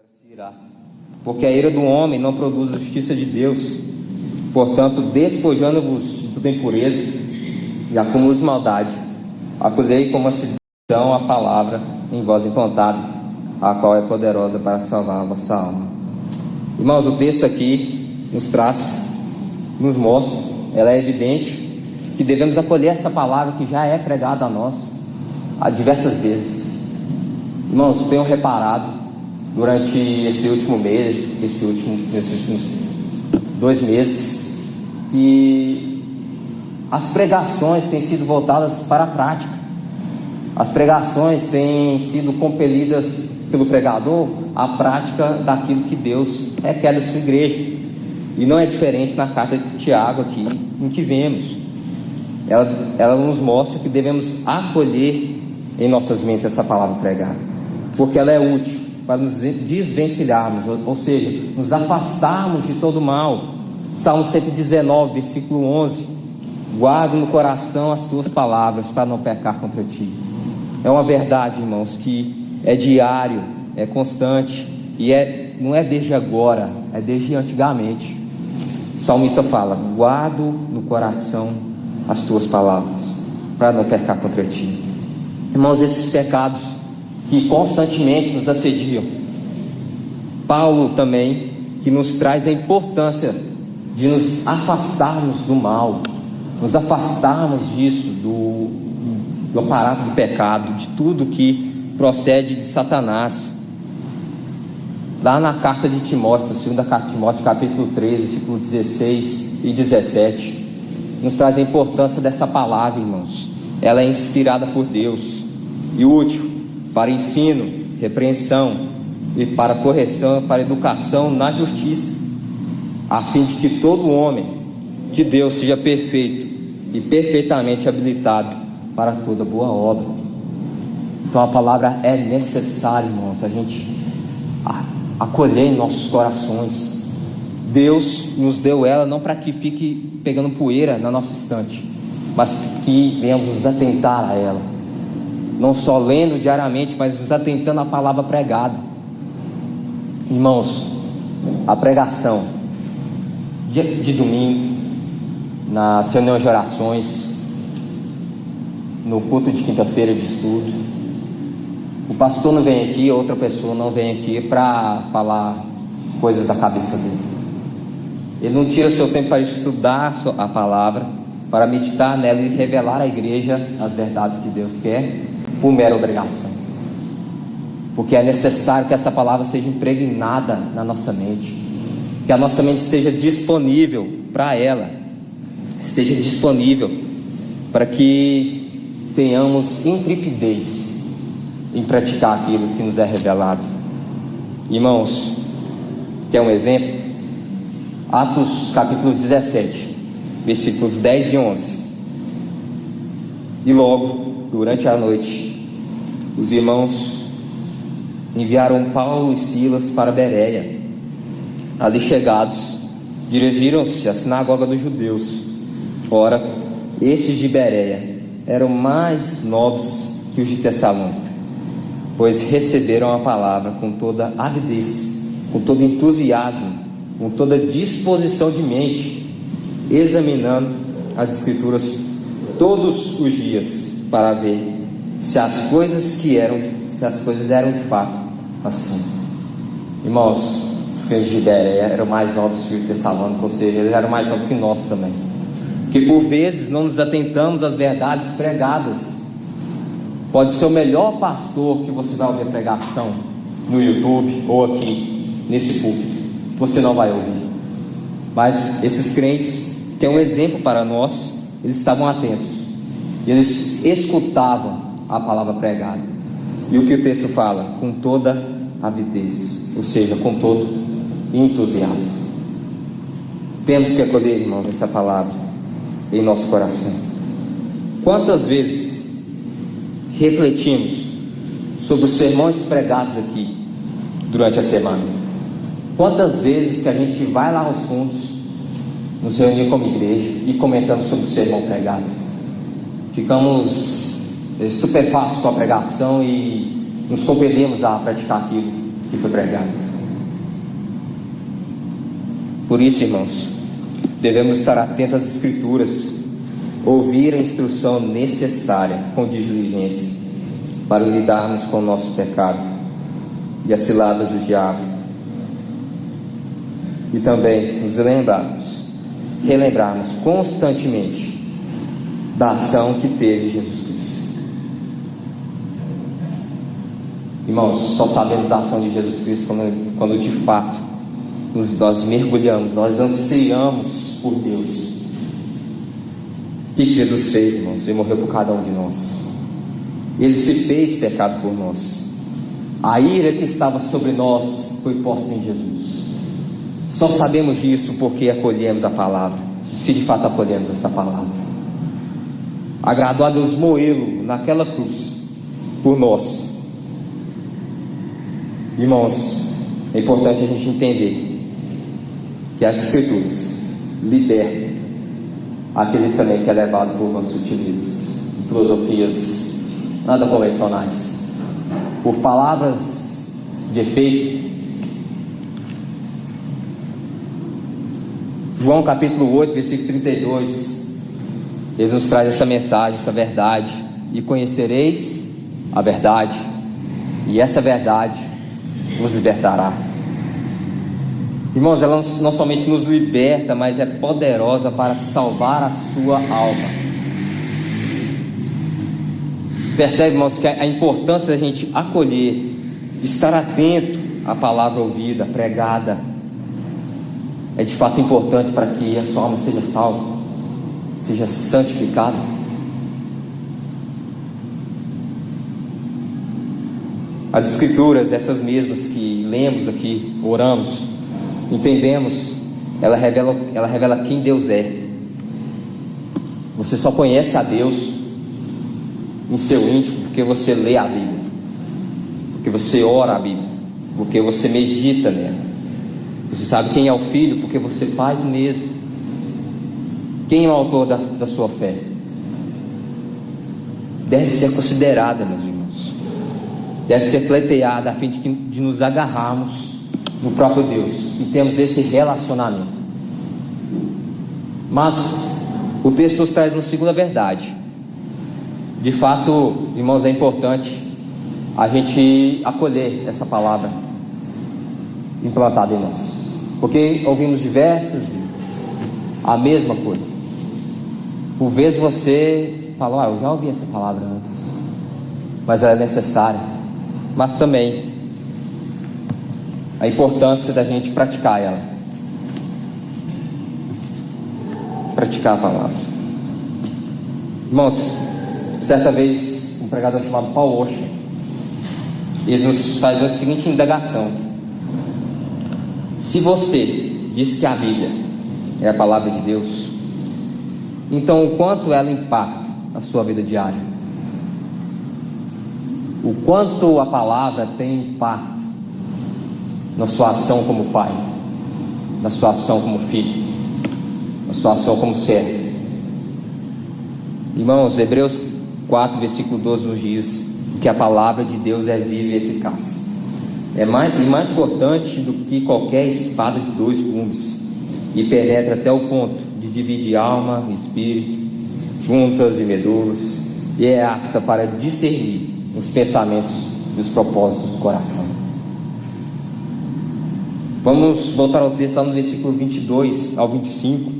se irá. Porque a ira do homem não produz a justiça de Deus. Portanto, despojando-vos de toda impureza e acúmulo de maldade, acolhei como assidução a palavra em vós implantada, a qual é poderosa para salvar a vossa alma. Irmãos, o texto aqui nos mostra, ela é evidente, que devemos acolher essa palavra que já é pregada a nós há diversas vezes. Irmãos, tenham reparado durante esse último mês, nesses últimos 2 meses, que as pregações têm sido voltadas para a prática. As pregações têm sido compelidas pelo pregador à prática daquilo que Deus requer da sua igreja. E não é diferente na carta de Tiago aqui, em que vemos. Ela nos mostra que devemos acolher em nossas mentes essa palavra pregada, porque ela é útil para nos desvencilharmos, ou seja, nos afastarmos de todo mal. Salmo 119, versículo 11: guarda no coração as tuas palavras, para não pecar contra ti. É uma verdade, irmãos, que é diário, é constante, e não é desde agora, é desde antigamente. O salmista fala: guardo no coração as tuas palavras, para não pecar contra ti. Irmãos, esses pecados que constantemente nos assediam, Paulo também, que nos traz a importância de nos afastarmos do mal, nos afastarmos disso, do aparato do pecado, de tudo que procede de Satanás. Lá na carta de Timóteo, segunda carta de Timóteo, capítulo 3, versículo 16 e 17, nos traz a importância dessa palavra, irmãos. Ela é inspirada por Deus e útil para ensino, repreensão e para correção, para educação na justiça, a fim de que todo homem de Deus seja perfeito e perfeitamente habilitado para toda boa obra. Então a palavra é necessária, irmãos, a gente acolher em nossos corações. Deus nos deu ela não para que fique pegando poeira na nossa estante, mas que venhamos nos atentar a ela, não só lendo diariamente, mas nos atentando à palavra pregada. Irmãos, a pregação de domingo, nas reuniões de orações, no culto de quinta-feira de estudo, o pastor não vem aqui, outra pessoa não vem aqui para falar coisas da cabeça dele. Ele não tira seu tempo para estudar a palavra, para meditar nela e revelar à igreja as verdades que Deus quer, por mera obrigação. Porque é necessário que essa palavra seja impregnada na nossa mente, que a nossa mente seja disponível para ela, esteja disponível para que tenhamos intrepidez em praticar aquilo que nos é revelado. Irmãos, quer um exemplo? Atos capítulo 17, versículos 10 e 11. E logo, durante a noite, os irmãos enviaram Paulo e Silas para Bereia. Ali chegados, dirigiram-se à sinagoga dos judeus. Ora, estes de Bereia eram mais nobres que os de Tessalônica, pois receberam a palavra com toda avidez, com todo entusiasmo, com toda disposição de mente, examinando as Escrituras todos os dias, para ver se as coisas eram de fato assim. Irmãos, os crentes de Bereia eram mais novos que os Tessalônicos, ou seja, eles eram mais novos que nós também, porque por vezes não nos atentamos às verdades pregadas. Pode ser o melhor pastor que você vai ouvir a pregação no YouTube ou aqui nesse púlpito, você não vai ouvir. Mas esses crentes, que é um exemplo para nós, eles estavam atentos, eles escutavam a palavra pregada. E o que o texto fala? Com toda avidez, ou seja, com todo entusiasmo. Temos que acolher, irmãos, essa palavra em nosso coração. Quantas vezes refletimos sobre os sermões pregados aqui durante a semana? Quantas vezes que a gente vai lá aos fundos, nos reunir como igreja e comentamos sobre o sermão pregado? Ficamos estupefatos com a pregação e nos compelimos a praticar aquilo que foi pregado. Por isso, irmãos, devemos estar atentos às Escrituras, ouvir a instrução necessária com diligência para lidarmos com o nosso pecado e as ciladas do diabo. E também nos relembrarmos constantemente da ação que teve Jesus Cristo. Irmãos, só sabemos da ação de Jesus Cristo quando de fato nós mergulhamos, nós ansiamos por Deus. O que Jesus fez, irmãos? Ele morreu por cada um de nós. Ele se fez pecado por nós. A ira que estava sobre nós foi posta em Jesus. Só sabemos disso porque acolhemos a palavra, se de fato acolhemos essa palavra. Agradou a Deus moê-lo naquela cruz por nós. Irmãos, é importante a gente entender que as Escrituras libertam aquele também que é levado por vãs sutilezas, filosofias nada convencionais, por palavras de efeito. João capítulo 8, versículo 32, ele nos traz essa mensagem, essa verdade: e conhecereis a verdade, e essa verdade vos libertará. Irmãos, ela não somente nos liberta, mas é poderosa para salvar a sua alma. Percebe, irmãos, que a importância da gente acolher, estar atento à palavra ouvida, pregada, é de fato importante para que a sua alma seja salva, seja santificada. As Escrituras, essas mesmas que lemos aqui, oramos, entendemos, ela revela quem Deus é. Você só conhece a Deus em seu íntimo porque você lê a Bíblia, porque você ora a Bíblia, porque você medita nela. Você sabe quem é o Filho porque você faz o mesmo. Quem é o autor da sua fé? Deve ser considerada, meus irmãos, deve ser pleiteada a fim de nos agarrarmos no próprio Deus e temos esse relacionamento. Mas o texto nos traz uma segunda verdade. De fato, irmãos, é importante a gente acolher essa palavra implantada em nós, porque ouvimos diversas vezes a mesma coisa. Por vezes você fala: eu já ouvi essa palavra antes, mas ela é necessária. Mas também a importância da gente praticar ela, praticar a palavra. Irmãos, certa vez um pregador chamado Paul Washer, ele nos faz a seguinte indagação: se você diz que a Bíblia é a palavra de Deus, então o quanto ela impacta a sua vida diária? O quanto a palavra tem impacto na sua ação como pai, na sua ação como filho, na sua ação como servo? Irmãos, Hebreus 4, versículo 12 nos diz que a palavra de Deus é viva e eficaz. É mais cortante do que qualquer espada de 2 gumes, e penetra até o ponto de dividir alma e espírito, juntas e medulas, e é apta para discernir os pensamentos e os propósitos do coração. Vamos voltar ao texto lá no versículo 22 ao 25.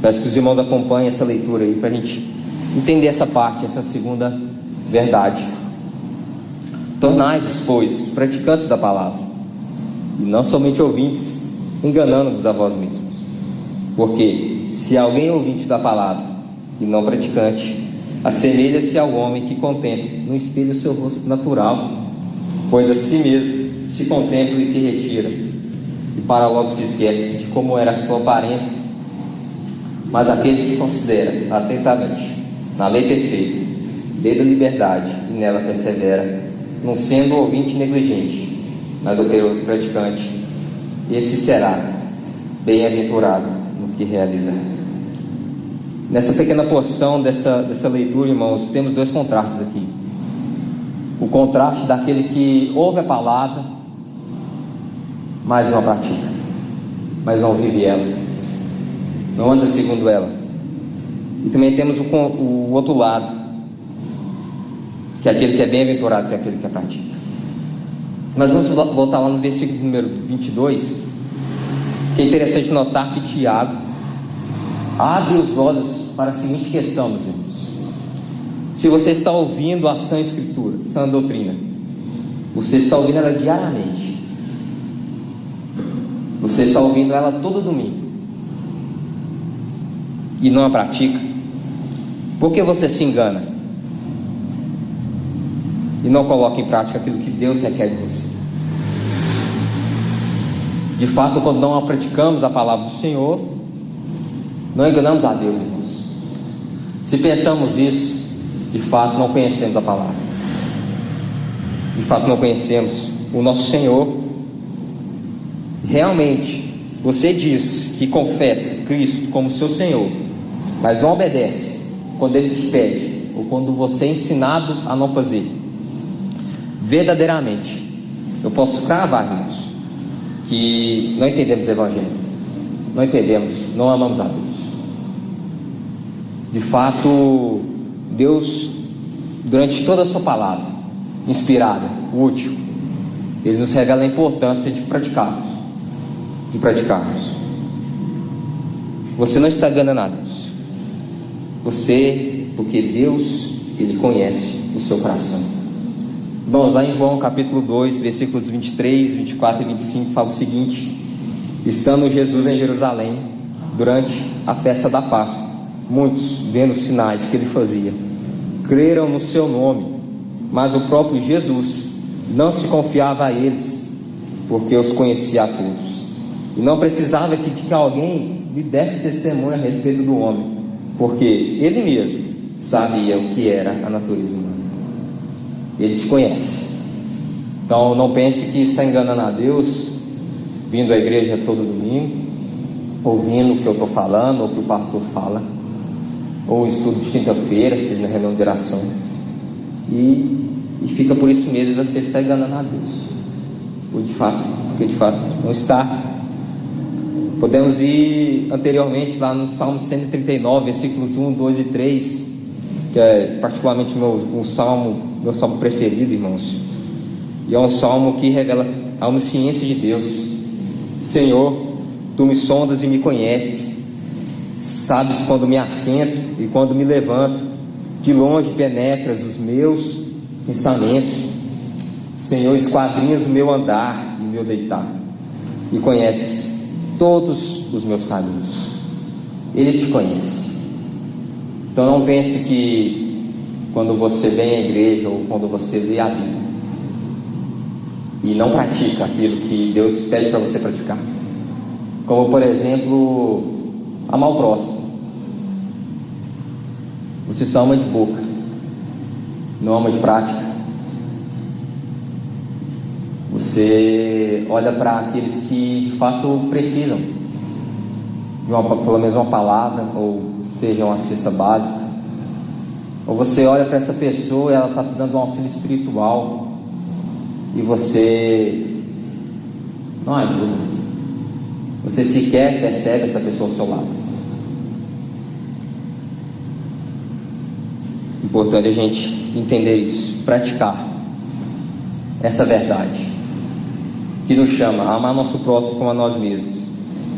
Peço que os irmãos acompanhem essa leitura aí, para a gente entender essa parte, essa segunda verdade. Tornai-vos, pois, praticantes da palavra, e não somente ouvintes, enganando-vos a vós mesmos. Porque se alguém é ouvinte da palavra e não praticante, assemelha-se ao homem que contempla no espelho o seu rosto natural, pois a si mesmo se contempla e se retira, e para logo se esquece de como era a sua aparência. Mas aquele que considera atentamente na lei perfeita, lei da liberdade, e nela persevera, não sendo ouvinte negligente, mas operoso praticante, esse será bem-aventurado no que realizar. Nessa pequena porção dessa leitura, irmãos, temos 2 contrastes aqui. O contraste daquele que ouve a palavra, mas não a pratica. mas não vive ela, não anda segundo ela. E também temos o outro lado, que é aquele que é bem-aventurado, que é aquele que é pratica. Mas vamos voltar lá no versículo número 22, que é interessante notar que Tiago abre os olhos para a seguinte questão, meus irmãos. Se você está ouvindo a sã escritura, sã doutrina, você está ouvindo ela diariamente, você está ouvindo ela todo domingo e não a pratica, por que você se engana e não coloca em prática aquilo que Deus requer de você? De fato, quando não praticamos a palavra do Senhor, não enganamos a Deus, irmãos. Se pensamos isso, de fato não conhecemos a palavra, de fato não conhecemos o nosso Senhor. Realmente, você diz que confessa Cristo como seu Senhor, mas não obedece quando Ele te pede, ou quando você é ensinado a não fazer. Verdadeiramente, eu posso cravar, irmãos, que não entendemos o Evangelho, não entendemos, não amamos a Deus. De fato, Deus, durante toda a sua palavra inspirada, útil, Ele nos revela a importância de praticarmos. Você não está enganando a Deus. Porque Deus, Ele conhece o seu coração. Vamos lá em João capítulo 2, versículos 23, 24 e 25, fala o seguinte: estando Jesus em Jerusalém durante a festa da Páscoa, muitos, vendo os sinais que Ele fazia, creram no seu nome, mas o próprio Jesus não se confiava a eles, porque os conhecia a todos, e não precisava que alguém lhe desse testemunho a respeito do homem, porque Ele mesmo sabia o que era a natureza humana. Ele te conhece. Então não pense que está enganando a Deus, vindo à igreja todo domingo, ouvindo o que eu estou falando, ou o que o pastor fala, ou estudo de quinta-feira, seja na reunião de oração, e fica por isso mesmo você está enganando a Deus, porque de fato não está. Podemos ir anteriormente lá no Salmo 139, versículos 1, 2 e 3, que é particularmente meu salmo preferido, irmãos, e é um salmo que revela a onisciência de Deus. Senhor, Tu me sondas e me conheces, sabes quando me assento e quando me levanto, de longe penetras os meus pensamentos. Senhor, esquadrinhas o meu andar e o meu deitar, e conheces todos os meus caminhos. Ele te conhece. Então não pense que quando você vem à igreja, ou quando você lê a Bíblia e não pratica aquilo que Deus pede para você praticar, como por exemplo, amar o próximo, você só ama de boca, não ama de prática. Você olha para aqueles que de fato precisam de pelo menos uma palavra, ou seja, uma cesta básica, ou você olha para essa pessoa e ela está precisando de um auxílio espiritual e você não ajuda, você sequer percebe essa pessoa ao seu lado. Importante a gente entender isso, praticar essa verdade que nos chama a amar nosso próximo como a nós mesmos,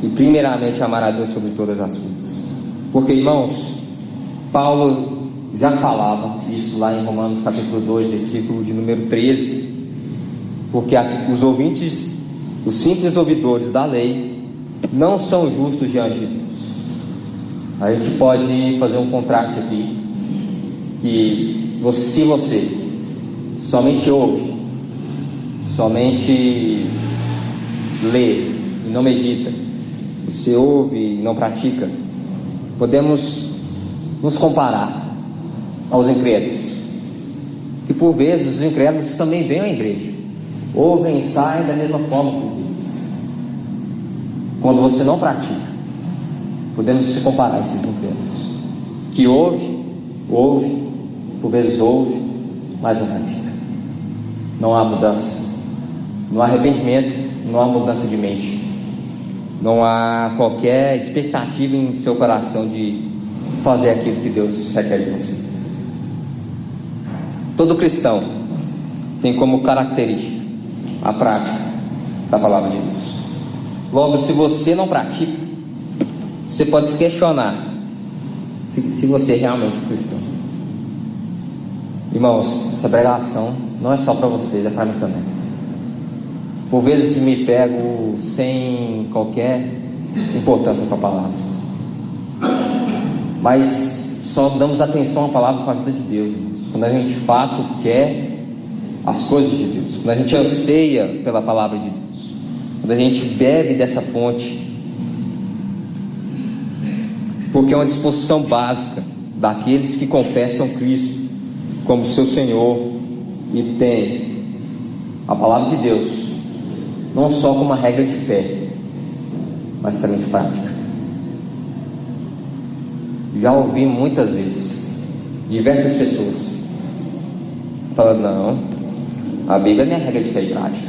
e primeiramente amar a Deus sobre todas as coisas. Porque, irmãos, Paulo já falava isso lá em Romanos capítulo 2, versículo de número 13, porque os ouvintes, os simples ouvidores da lei, não são justos diante de Deus. A gente pode fazer um contraste aqui, que se você somente ouve, somente lê e não medita, você ouve e não pratica, podemos nos comparar aos incrédulos, que por vezes os incrédulos também vêm à igreja, ouvem e saem da mesma forma por vezes. Quando você não pratica, podemos se comparar a esses incrédulos, que ouve, por vezes ouve, mas não pratica. Não há mudança, não há arrependimento, não há mudança de mente. Não há qualquer expectativa em seu coração de fazer aquilo que Deus requer de você. Todo cristão tem como característica a prática da palavra de Deus. Logo, se você não pratica, você pode se questionar se você é realmente um cristão. Irmãos, essa pregação não é só para vocês, é para mim também. Por vezes me pego sem qualquer importância para a palavra, mas só damos atenção à palavra com a vida de Deus, irmãos, quando a gente de fato quer as coisas de Deus, quando a gente anseia pela palavra de Deus, quando a gente bebe dessa fonte, porque é uma disposição básica daqueles que confessam Cristo como seu Senhor e tem a palavra de Deus não só como uma regra de fé, mas também de prática. Já ouvi muitas vezes diversas pessoas falando: não, a Bíblia não é regra de fé e prática.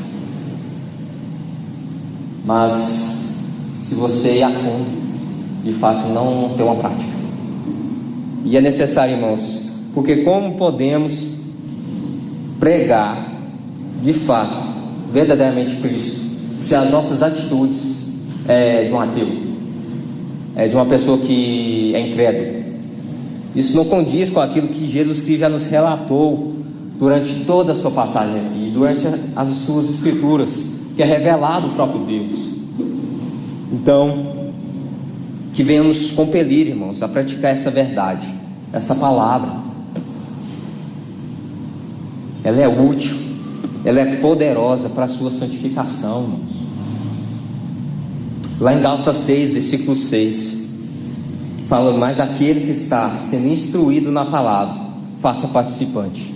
Mas se você ir a fundo, de fato não tem uma prática. E é necessário, irmãos, porque como podemos pregar de fato, verdadeiramente Cristo, se as nossas atitudes é de um ateu, é de uma pessoa que é incrédulo? Isso não condiz com aquilo que Jesus Cristo já nos relatou durante toda a sua passagem aqui, durante as suas escrituras, que é revelado o próprio Deus. Então, que venha nos compelir, irmãos, a praticar essa verdade, essa palavra. Ela é útil, ela é poderosa para a sua santificação, irmãos. Lá em Gálatas 6, versículo 6, fala: mas aquele que está sendo instruído na palavra, faça participante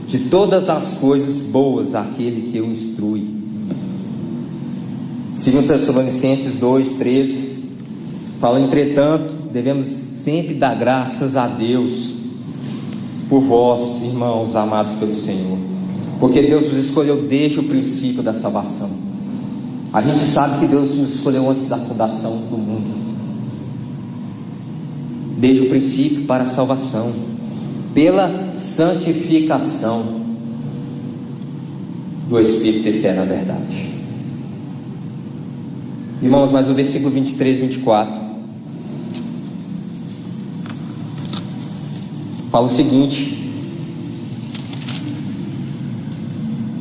de todas as coisas boas aquele que o instrui. 2 Tessalonicenses 2,13 fala: entretanto, devemos sempre dar graças a Deus por vós, irmãos amados pelo Senhor, porque Deus nos escolheu desde o princípio da salvação. A gente sabe que Deus nos escolheu antes da fundação do mundo, desde o princípio para a salvação, pela santificação do Espírito e fé na verdade. Irmãos, mas o versículo 23 e 24 fala o seguinte: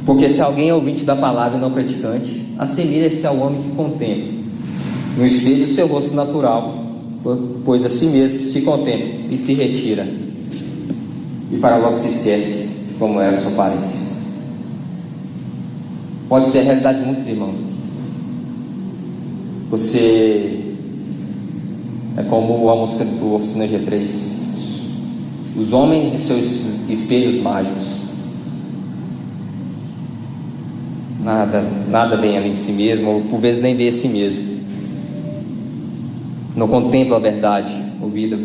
porque se alguém é ouvinte da palavra e não praticante, assemelha-se ao homem que contempla no espelho o seu rosto natural, pois a si mesmo se contempla e se retira, e para logo se esquece como era a sua aparência. Pode ser a realidade de muitos irmãos. Você é como a música do Oficina G3, os homens e seus espelhos mágicos. Nada vem além de si mesmo, ou por vezes nem vê a si mesmo. Não contempla a verdade ouvida.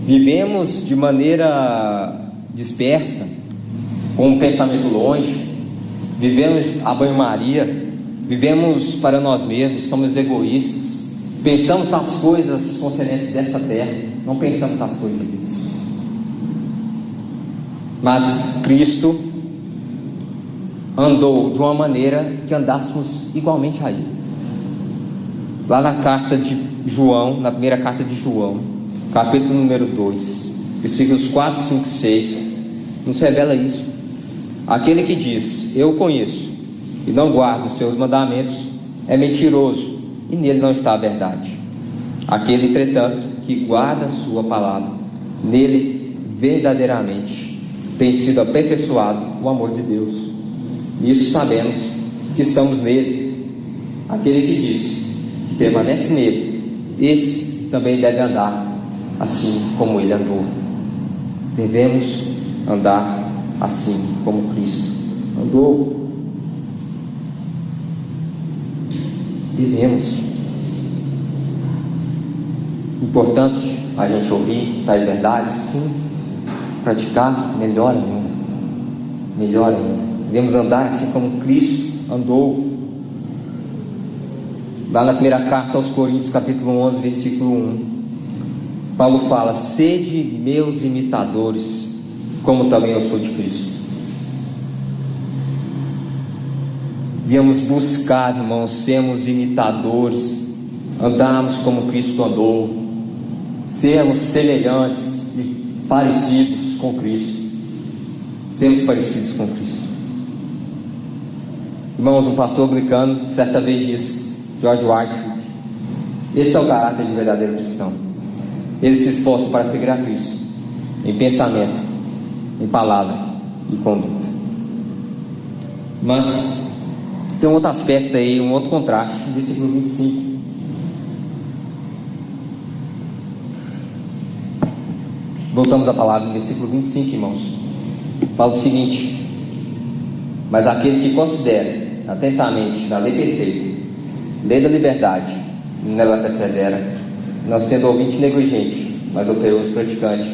Vivemos de maneira dispersa, com um pensamento longe. Vivemos a banho-maria. Vivemos para nós mesmos, somos egoístas. Pensamos nas coisas concernentes dessa terra, não pensamos nas coisas de Deus. Mas Cristo andou de uma maneira que andássemos igualmente a Ele. Lá na carta de João, na primeira carta de João, capítulo número 2, versículos 4, 5 e 6, nos revela isso. Aquele que diz: eu o conheço, e não guarda os seus mandamentos, é mentiroso, e nele não está a verdade. Aquele, entretanto, que guarda a sua palavra, nele verdadeiramente tem sido aperfeiçoado o amor de Deus. Nisso sabemos que estamos nele. Aquele que diz que permanece nele, esse também deve andar assim como ele andou. Devemos andar assim como Cristo andou. Devemos. Importante a gente ouvir tais verdades, sim. Praticar, melhor ainda. Melhor ainda. Devemos andar assim como Cristo andou. Lá na primeira carta aos Coríntios, capítulo 11, versículo 1, Paulo fala: sede meus imitadores, como também eu sou de Cristo. Viemos buscar, irmãos, sermos imitadores, andarmos como Cristo andou, sermos semelhantes e parecidos com Cristo, sermos parecidos com Cristo. Irmãos, um pastor anglicano certa vez disse, George Whitefield: este é o caráter de verdadeiro cristão. Ele se esforça para seguir a Cristo em pensamento, em palavra e conduta. Mas tem um outro aspecto aí, um outro contraste, versículo 25. Voltamos à palavra no versículo 25, irmãos. Fala o seguinte: mas aquele que considera atentamente na lei perfeita, lei da liberdade, nela persevera, não sendo ouvinte negligente, mas operoso praticante,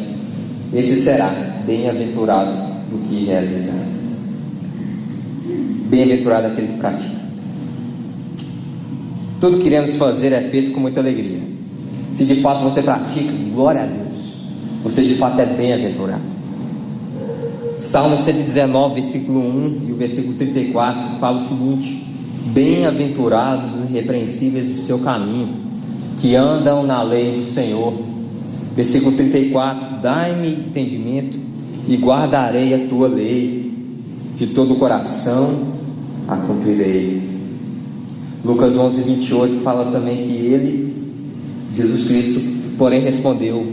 esse será bem-aventurado do que realizar. Bem-aventurado aquele que pratica. Tudo que queremos fazer é feito com muita alegria. Se de fato você pratica, glória a Deus, você de fato é bem-aventurado. Salmo 119, versículo 1 e o versículo 34 fala o seguinte: bem-aventurados os irrepreensíveis do seu caminho, que andam na lei do Senhor. Versículo 34: dai-me entendimento e guardarei a tua lei, de todo o coração a cumprirei. Lucas 11, 28 fala também que ele, Jesus Cristo, porém respondeu: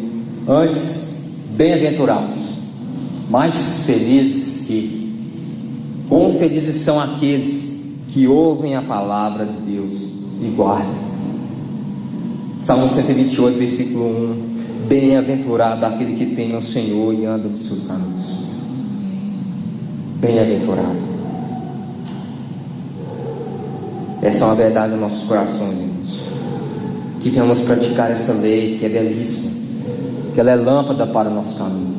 antes, bem-aventurados, mais felizes que, quão felizes são aqueles que ouvem a palavra de Deus e guardam. Salmo 128, versículo 1: bem-aventurado aquele que tem o Senhor e anda nos seus caminhos. Bem-aventurado. Essa é uma verdade nos nossos corações, irmãos. Que venhamos praticar essa lei que é belíssima, que ela é lâmpada para o nosso caminho.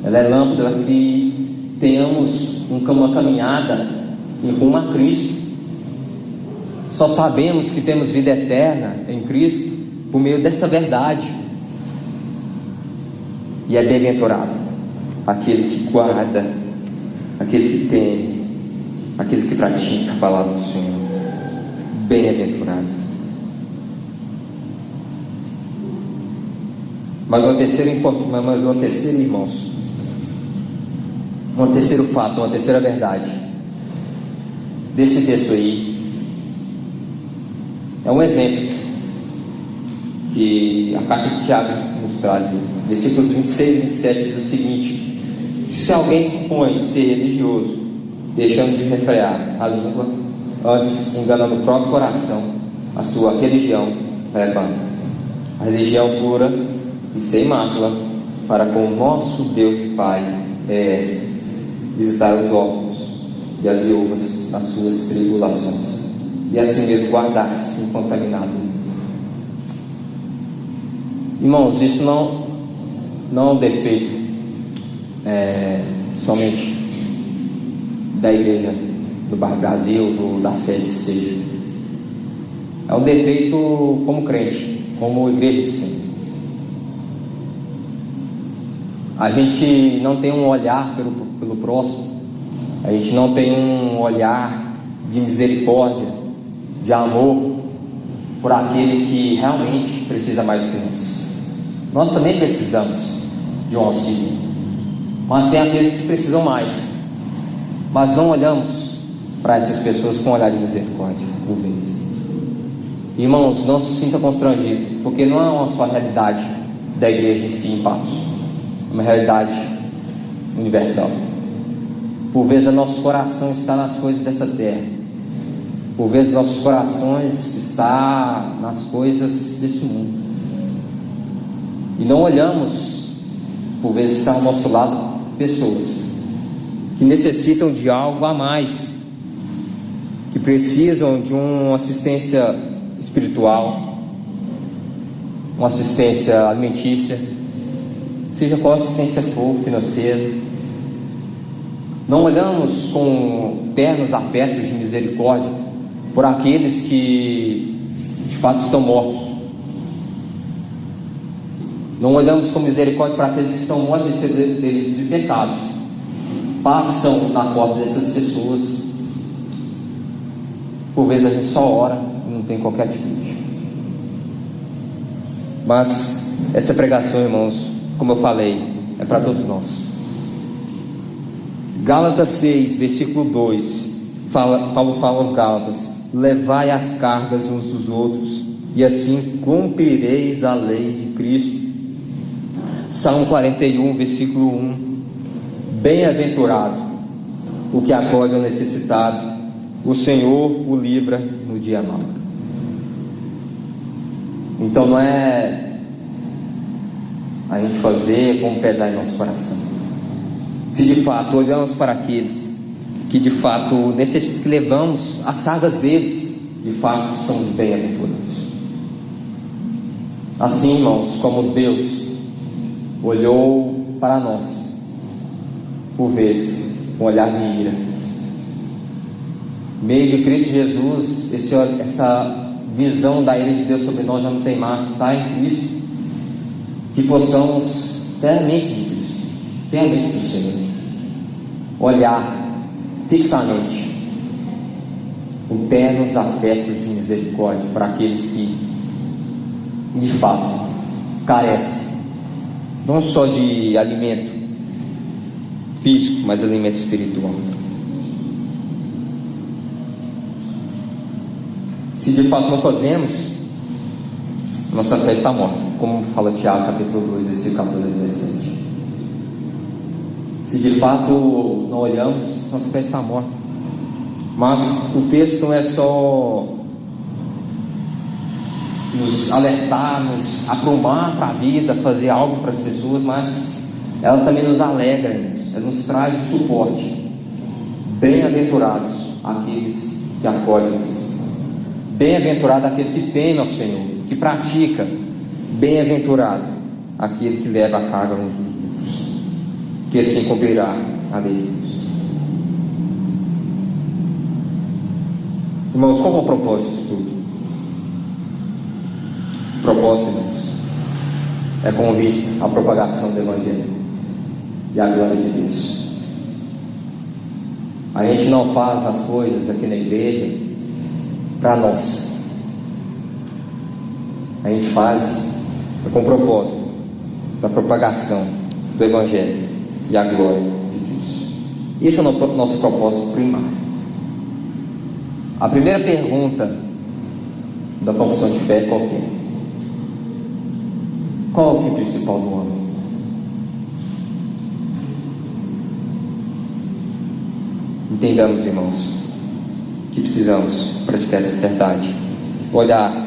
Ela é lâmpada para que tenhamos uma caminhada em rumo a Cristo. Só sabemos que temos vida eterna em Cristo por meio dessa verdade. E é bem-aventurado aquele que guarda, aquele que tem, aquele que pratica a palavra do Senhor. Bem-aventurado. Mas uma terceira, irmãos, um terceiro fato, uma terceira verdade desse texto aí é um exemplo que a carta de Tiago nos traz. Versículos 26 e 27 diz o seguinte: se alguém supõe ser religioso, deixando de refrear a língua, antes enganando o próprio coração, a sua religião leva a religião pura e sem mácula para com o nosso Deus e Pai é esta: visitar os órfãos e as viúvas nas suas tribulações, e assim mesmo guardar-se incontaminado. Irmãos, isso não é um defeito somente da igreja do Bairro Brasil, da sede que seja. É um defeito como crente, como igreja do Senhor. A gente não tem um olhar pelo próximo, a gente não tem um olhar de misericórdia, de amor por aquele que realmente precisa mais do que nós. Nós também precisamos de um auxílio, mas tem aqueles que precisam mais, mas não olhamos para essas pessoas com um olhar de misericórdia, por vezes. Irmãos, não se sinta constrangido, porque não é uma só realidade da igreja em si, em Patos, é uma realidade universal. Por vezes o nosso coração está nas coisas dessa terra, por vezes nossos corações estão nas coisas desse mundo, e não olhamos, por vezes está ao nosso lado pessoas que necessitam de algo a mais, que precisam de uma assistência espiritual, uma assistência alimentícia, seja qual assistência for, financeira. Não olhamos com pernos abertos de misericórdia por aqueles que de fato estão mortos. Não olhamos com misericórdia para aqueles que estão mortos em seus delitos e pecados. Passam na porta dessas pessoas. Por vezes a gente só ora e não tem qualquer atitude. Mas essa pregação, irmãos, como eu falei, é para todos nós. Gálatas 6, versículo 2, Paulo fala aos Gálatas: levai as cargas uns dos outros, e assim cumprireis a lei de Cristo. Salmo 41, versículo 1: bem-aventurado o que acode ao necessitado, o Senhor o livra no dia mau. Então não é a gente fazer como pesar em nosso coração. Se de fato olhamos para aqueles que de fato necessitam, que levamos as cargas deles, de fato somos bem-aventurados. Assim, irmãos, como Deus olhou para nós, por vezes, com um olhar de ira, meio de Cristo Jesus, essa visão da ira de Deus sobre nós já não tem mais, está em Cristo. Que possamos ter a mente de Cristo, ter a mente do Senhor, olhar fixamente com ternos afetos de misericórdia para aqueles que de fato carecem não só de alimento físico, mas alimento espiritual. Se de fato não fazemos, nossa fé está morta, como fala Tiago capítulo 2, versículo 14 a 17. Se de fato não olhamos, nossa fé está morta. Mas o texto não é só nos alertar, nos aprumar para a vida, fazer algo para as pessoas, mas ela também nos alegra, ela nos traz o suporte. Bem-aventurados aqueles que acolhem, bem-aventurado aquele que teme ao Senhor, que pratica. Bem-aventurado aquele que leva a carga uns dos outros, que assim cumprirá a lei de Deus. Irmãos, qual é o propósito disso tudo? O propósito, irmãos, é com vista à propagação do Evangelho e à glória de Deus. A gente não faz as coisas aqui na igreja para nós. A gente faz com o propósito da propagação do Evangelho e a glória de Deus. Esse é o nosso propósito primário. A primeira pergunta da confissão de fé é qual é? Qual é o fim principal do homem? Entendamos, irmãos, que precisamos praticar essa verdade. Olhar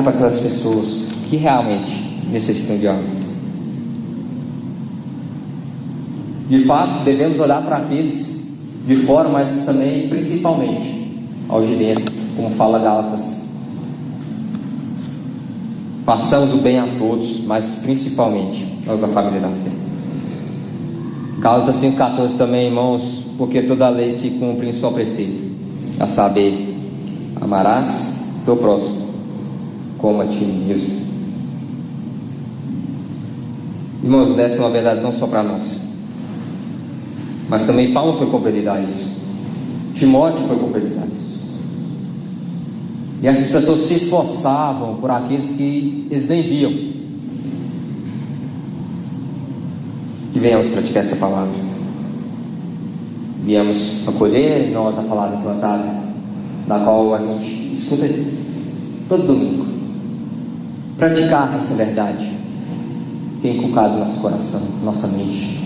para aquelas pessoas que realmente necessitam de algo. De fato, devemos olhar para aqueles de fora, mas também, principalmente, aos de dentro, como fala Gálatas. Façamos o bem a todos, mas principalmente aos da família da fé. Gálatas 5,14 também, irmãos, porque toda a lei se cumpre em sua preceito, a saber, amarás teu próximo como a ti mesmo. Irmãos, essa é uma verdade não só para nós, mas também Paulo foi compelido a isso, Timóteo foi compelido a isso. E essas pessoas se esforçavam por aqueles que eles nem viam. Que venhamos praticar essa palavra, viemos acolher em nós a palavra plantada, da qual a gente escuta todo domingo. Praticar essa verdade que é inculcado no nosso coração, nossa mente,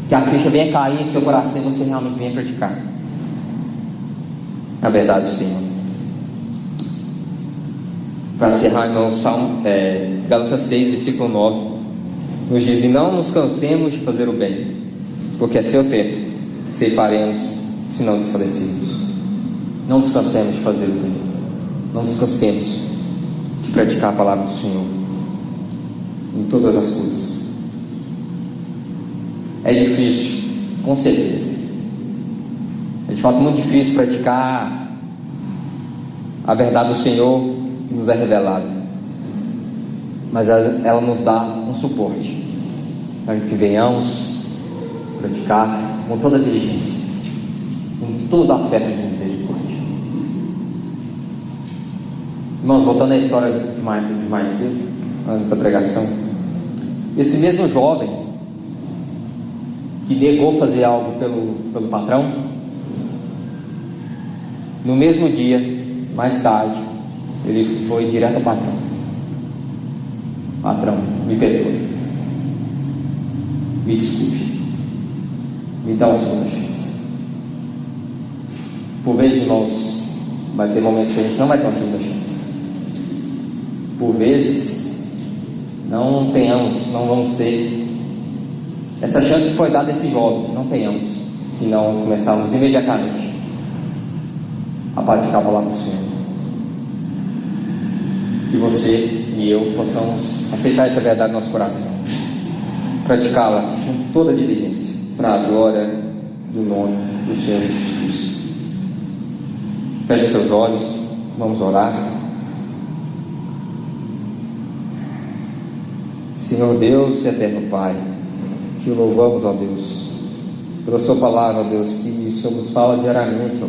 que a ficha venha cair em seu coração e você realmente venha praticar a verdade do Senhor. Para encerrar, irmãos, Gálatas 6, versículo 9 nos diz: e não nos cansemos de fazer o bem, porque é seu tempo ceifaremos, se não desfalecermos. Não nos cansemos de fazer o bem, não nos cansemos de praticar a palavra do Senhor em todas as coisas. É difícil, com certeza. É de fato muito difícil praticar a verdade do Senhor nos é revelada, mas ela nos dá um suporte para que venhamos praticar com toda a diligência, com toda a fé de misericórdia. Irmãos, voltando à história de mais cedo, antes da pregação, esse mesmo jovem que negou fazer algo pelo patrão, no mesmo dia, mais tarde, ele foi direto ao patrão: patrão, me perdoe, me desculpe, me dá uma segunda chance. Por vezes, irmãos, vai ter momentos que a gente não vai ter uma segunda chance. Por vezes não vamos ter essa chance que foi dada a esse jovem, não tenhamos, se não começarmos imediatamente a praticar a palavra do Senhor. Que você e eu possamos aceitar essa verdade no nosso coração, praticá-la com toda a diligência, para a glória do nome do Senhor Jesus Cristo. Feche seus olhos, vamos orar. Senhor Deus e eterno Pai, te louvamos, ó Deus, pela sua palavra, ó Deus, que o Senhor nos fala diariamente, ó,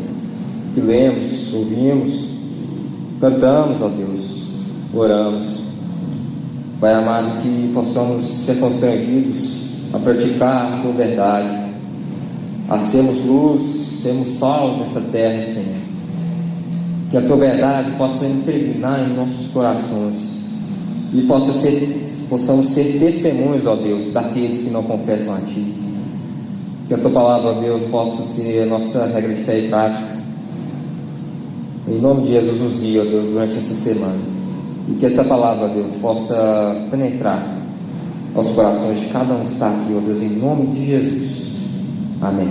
que lemos, ouvimos, cantamos, ó Deus, oramos. Pai amado, que possamos ser constrangidos a praticar a tua verdade, a sermos luz, sermos sal nessa terra, Senhor. Que a tua verdade possa impregnar em nossos corações e possamos ser testemunhos, ó Deus, daqueles que não confessam a Ti. Que a Tua palavra, ó Deus, possa ser a nossa regra de fé e prática. Em nome de Jesus, nos guie, ó Deus, durante essa semana. E que essa palavra, ó Deus, possa penetrar aos corações de cada um que está aqui, ó Deus, em nome de Jesus. Amém.